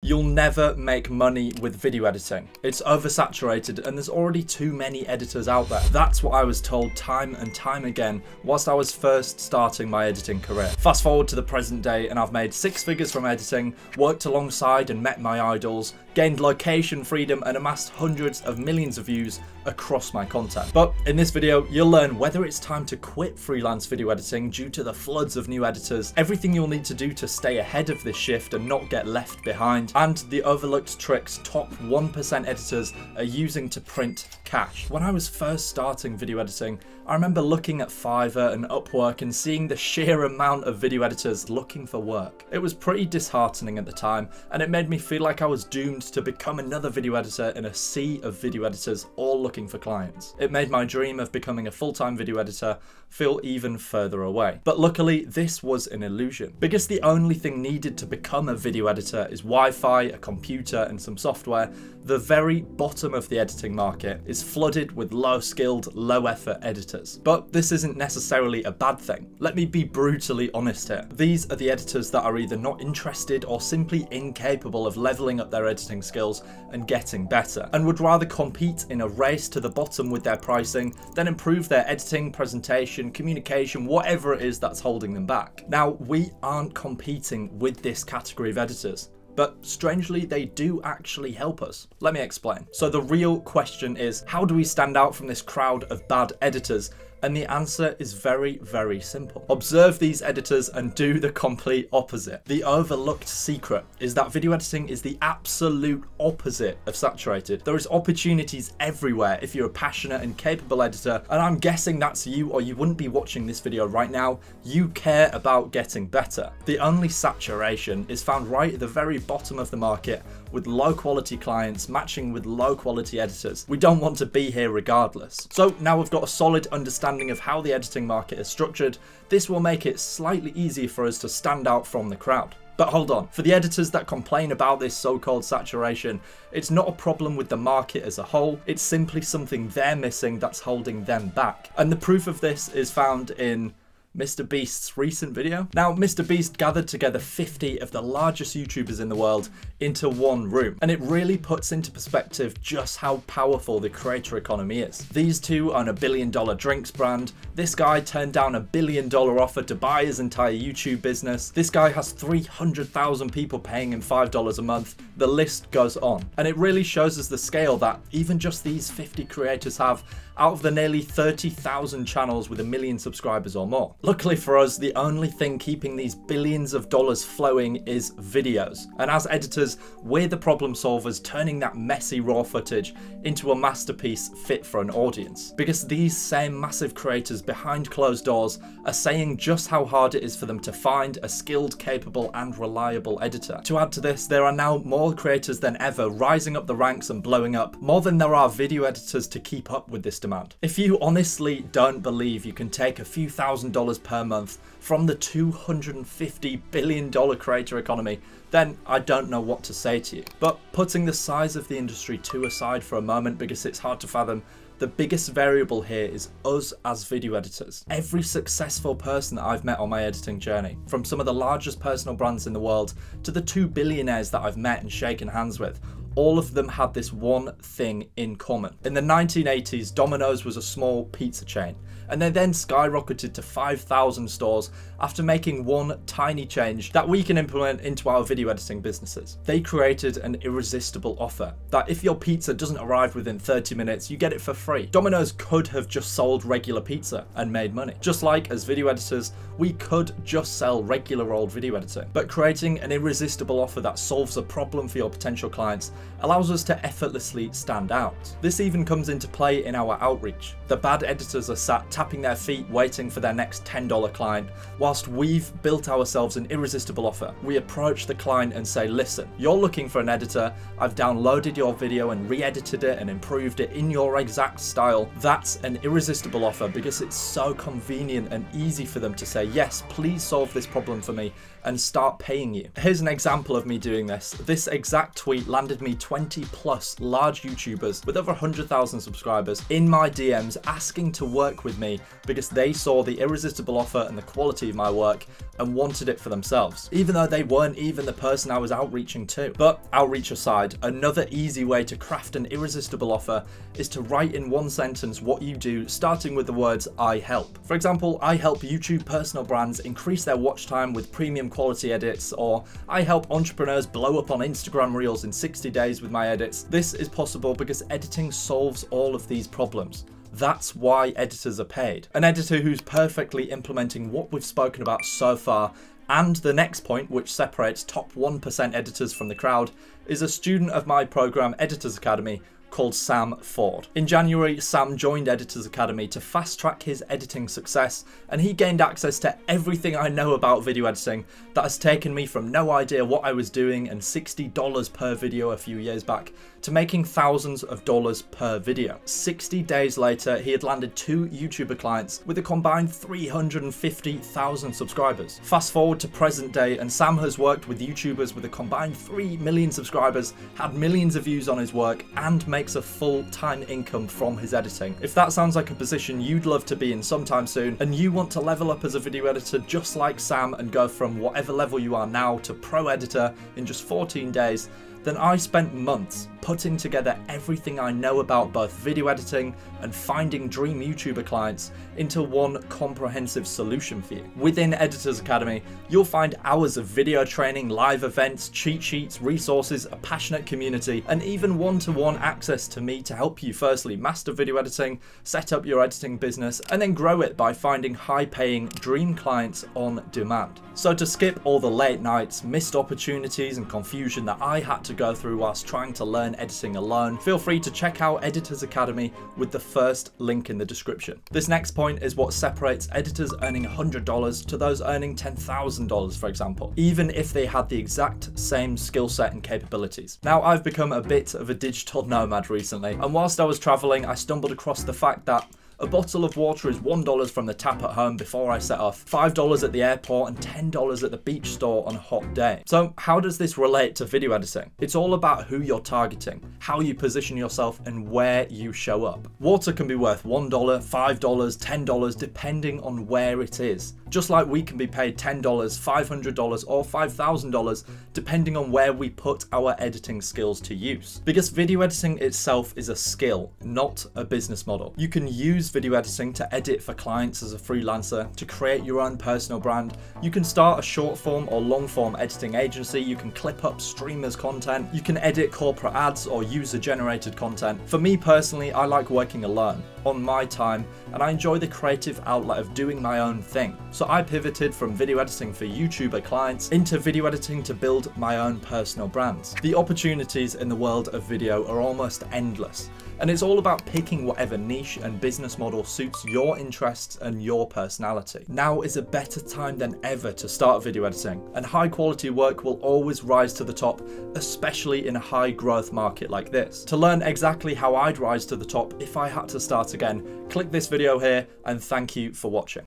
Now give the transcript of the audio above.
You'll never make money with video editing. It's oversaturated and there's already too many editors out there. That's what I was told time and time again whilst I was first starting my editing career. Fast forward to the present day and I've made 6 figures from editing, worked alongside and met my idols, gained location freedom and amassed hundreds of millions of views across my content. But in this video, you'll learn whether it's time to quit freelance video editing due to the floods of new editors, everything you'll need to do to stay ahead of this shift and not get left behind, and the overlooked tricks top 1% editors are using to print cash. When I was first starting video editing, I remember looking at Fiverr and Upwork and seeing the sheer amount of video editors looking for work. It was pretty disheartening at the time, and it made me feel like I was doomed to become another video editor in a sea of video editors all looking for clients. It made my dream of becoming a full-time video editor feel even further away. But luckily, this was an illusion, because the only thing needed to become a video editor is Wi-Fi, a computer, and some software. The very bottom of the editing market is flooded with low-skilled, low-effort editors. But this isn't necessarily a bad thing. Let me be brutally honest here. These are the editors that are either not interested or simply incapable of leveling up their editing skills and getting better, and would rather compete in a race to the bottom with their pricing than improve their editing, presentation, communication, whatever it is that's holding them back. Now, we aren't competing with this category of editors, but strangely, they do actually help us. Let me explain. So the real question is, how do we stand out from this crowd of bad editors? And the answer is very, very simple. Observe these editors and do the complete opposite. The overlooked secret is that video editing is the absolute opposite of saturated. There is opportunities everywhere if you're a passionate and capable editor, and I'm guessing that's you or you wouldn't be watching this video right now. You care about getting better. The only saturation is found right at the very bottom of the market, with low quality clients matching with low quality editors. We don't want to be here regardless. So now we've got a solid understanding of how the editing market is structured. This will make it slightly easier for us to stand out from the crowd. But hold on, for the editors that complain about this so-called saturation, it's not a problem with the market as a whole, it's simply something they're missing that's holding them back. And the proof of this is found in Mr. Beast's recent video. Now, Mr. Beast gathered together 50 of the largest YouTubers in the world into one room, and it really puts into perspective just how powerful the creator economy is. These two own $1 billion drinks brand. This guy turned down $1 billion offer to buy his entire YouTube business. This guy has 300,000 people paying him $5 a month. The list goes on. And it really shows us the scale that even just these 50 creators have out of the nearly 30,000 channels with 1 million subscribers or more. Luckily for us, the only thing keeping these billions of dollars flowing is videos. And as editors, we're the problem solvers, turning that messy raw footage into a masterpiece fit for an audience. Because these same massive creators behind closed doors are saying just how hard it is for them to find a skilled, capable, and reliable editor. To add to this, there are now more creators than ever rising up the ranks and blowing up, more than there are video editors to keep up with this demand. If you honestly don't believe you can take a few $1,000s per month from the $250 billion creator economy, then I don't know what to say to you. But putting the size of the industry aside for a moment, because it's hard to fathom, the biggest variable here is us as video editors. Every successful person that I've met on my editing journey, from some of the largest personal brands in the world to the 2 billionaires that I've met and shaken hands with, all of them had this one thing in common. In the 1980s, Domino's was a small pizza chain, and they then skyrocketed to 5,000 stores after making one tiny change that we can implement into our video editing businesses. They created an irresistible offer that if your pizza doesn't arrive within 30 minutes, you get it for free. Domino's could have just sold regular pizza and made money. Just like as video editors, we could just sell regular old video editing. But creating an irresistible offer that solves a problem for your potential clients allows us to effortlessly stand out. This even comes into play in our outreach. The bad editors are sat tapping their feet waiting for their next $10 client, whilst we've built ourselves an irresistible offer. We approach the client and say, listen, you're looking for an editor, I've downloaded your video and re-edited it and improved it in your exact style. That's an irresistible offer because it's so convenient and easy for them to say, yes, please solve this problem for me, and start paying you. Here's an example of me doing this. This exact tweet landed me 20 plus large YouTubers with over 100,000 subscribers in my DMs asking to work with me me because they saw the irresistible offer and the quality of my work and wanted it for themselves, even though they weren't even the person I was outreaching to. But outreach aside, another easy way to craft an irresistible offer is to write in one sentence what you do, starting with the words "I help." For example, I help YouTube personal brands increase their watch time with premium quality edits, or I help entrepreneurs blow up on Instagram Reels in 60 days with my edits. This is possible because editing solves all of these problems. That's why editors are paid. An editor who's perfectly implementing what we've spoken about so far, and the next point, which separates top 1% editors from the crowd, is a student of my program Editors Academy called Sam Ford. In January, Sam joined Editors Academy to fast track his editing success, and he gained access to everything I know about video editing that has taken me from no idea what I was doing and $60 per video a few years back to making thousands of dollars per video. 60 days later, he had landed 2 YouTuber clients with a combined 350,000 subscribers. Fast forward to present day, and Sam has worked with YouTubers with a combined 3 million subscribers, had millions of views on his work, and makes a full-time income from his editing. If that sounds like a position you'd love to be in sometime soon, and you want to level up as a video editor just like Sam and go from whatever level you are now to pro editor in just 14 days, then I spent months putting together everything I know about both video editing and finding dream YouTuber clients into one comprehensive solution for you. Within Editors Academy, you'll find hours of video training, live events, cheat sheets, resources, a passionate community, and even one-to-one access to me to help you firstly master video editing, set up your editing business, and then grow it by finding high-paying dream clients on demand. So to skip all the late nights, missed opportunities, and confusion that I had to go through whilst trying to learn editing alone, feel free to check out Editors Academy with the first link in the description. This next point is what separates editors earning $100 to those earning $10,000, for example, even if they had the exact same skill set and capabilities. Now, I've become a bit of a digital nomad recently, and whilst I was traveling, I stumbled across the fact that a bottle of water is $1 from the tap at home before I set off, $5 at the airport, and $10 at the beach store on a hot day. So how does this relate to video editing? It's all about who you're targeting, how you position yourself, and where you show up. Water can be worth $1, $5, $10, depending on where it is. Just like we can be paid $10, $500, or $5,000, depending on where we put our editing skills to use. Because video editing itself is a skill, not a business model. You can use video editing to edit for clients as a freelancer, to create your own personal brand. You can start a short form or long form editing agency. You can clip up streamers' content. You can edit corporate ads or user generated content. For me personally, I like working alone on my time, and I enjoy the creative outlet of doing my own thing. So I pivoted from video editing for YouTuber clients into video editing to build my own personal brands. The opportunities in the world of video are almost endless, and it's all about picking whatever niche and business model suits your interests and your personality. Now is a better time than ever to start video editing, and high quality work will always rise to the top, especially in a high growth market like this. To learn exactly how I'd rise to the top if I had to start again, click this video here, and thank you for watching.